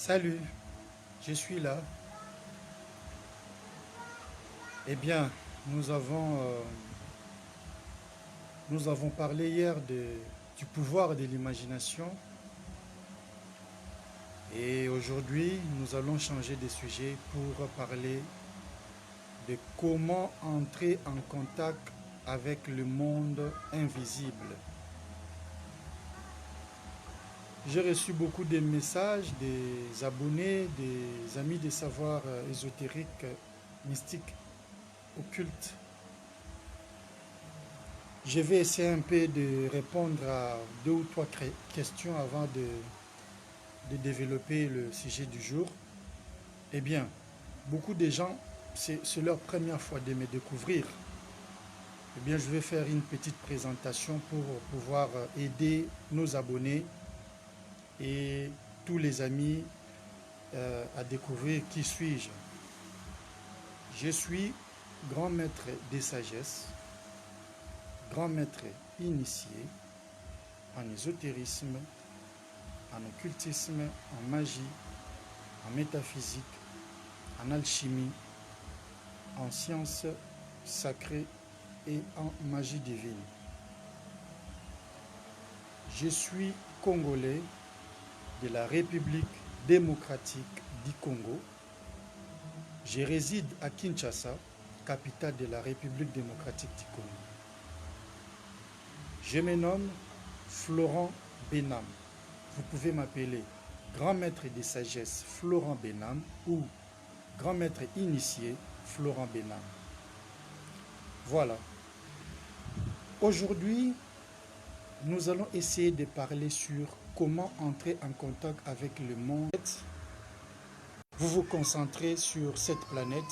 Salut, je suis là. Eh bien, nous avons, euh, nous avons parlé hier du pouvoir de l'imagination et aujourd'hui, nous allons changer de sujet pour parler de comment entrer en contact avec le monde invisible. J'ai reçu beaucoup de messages des abonnés, des amis des savoirs ésotériques, mystiques, occultes. Je vais essayer un peu de répondre à deux ou trois questions avant de développer le sujet du jour. Eh bien, beaucoup de gens, c'est leur première fois de me découvrir. Eh bien, je vais faire une petite présentation pour pouvoir aider nos abonnés et tous les amis à découvrir qui suis-je. Je suis grand maître des sagesses, grand maître initié en ésotérisme, en occultisme, en magie, en métaphysique, en alchimie, en sciences sacrées et en magie divine. Je suis congolais de la République démocratique du Congo. Je réside à Kinshasa, capitale de la République démocratique du Congo. Je me nomme Florent Benam. Vous pouvez m'appeler grand maître des sagesses Florent Benam ou grand maître initié Florent Benam. Voilà. Aujourd'hui, nous allons essayer de parler sur comment entrer en contact avec le monde. Vous vous concentrez sur cette planète.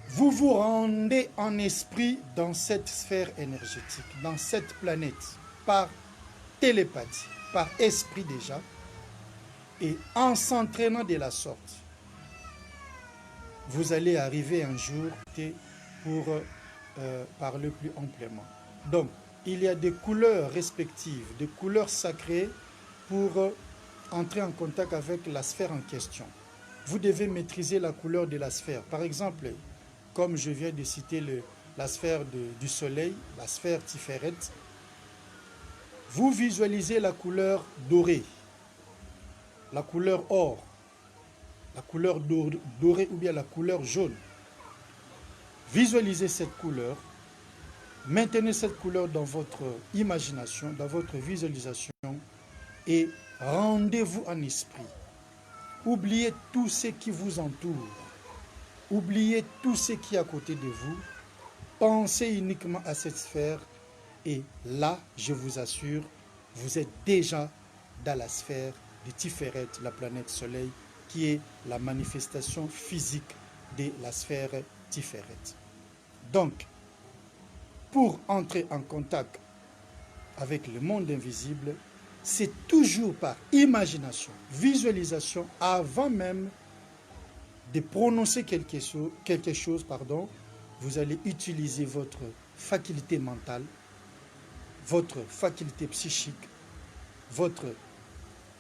Vous vous rendez en esprit dans cette sphère énergétique, dans cette planète, par télépathie, par esprit déjà, et en s'entraînant de la sorte, vous allez arriver un jour pour parler plus amplement. Donc, il y a des couleurs respectives, des couleurs sacrées pour entrer en contact avec la sphère en question. Vous devez maîtriser la couleur de la sphère. Par exemple, comme je viens de citer la sphère du soleil, la sphère Tiferet, vous visualisez la couleur dorée, la couleur or, la couleur dorée ou bien la couleur jaune. Visualisez cette couleur, maintenez cette couleur dans votre imagination, dans votre visualisation et rendez-vous en esprit. Oubliez tout ce qui vous entoure, oubliez tout ce qui est à côté de vous, pensez uniquement à cette sphère et là, je vous assure, vous êtes déjà dans la sphère de Tiferet, la planète Soleil, qui est la manifestation physique de la sphère Tiferet. Donc, pour entrer en contact avec le monde invisible, c'est toujours par imagination, visualisation, avant même de prononcer quelque chose, vous allez utiliser votre faculté mentale, votre faculté psychique, votre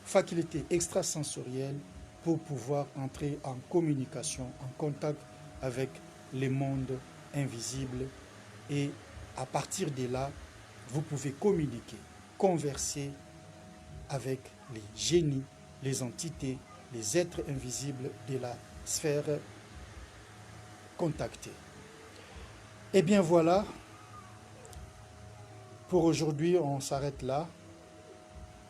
faculté extrasensorielle pour pouvoir entrer en communication, en contact avec les mondes invisibles. Et à partir de là, vous pouvez communiquer, converser avec les génies, les entités, les êtres invisibles de la sphère contactée. Et bien voilà, pour aujourd'hui, on s'arrête là.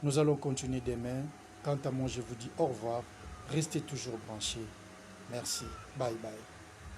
Nous allons continuer demain. Quant à moi, je vous dis au revoir. Restez toujours branchés. Merci. Bye bye.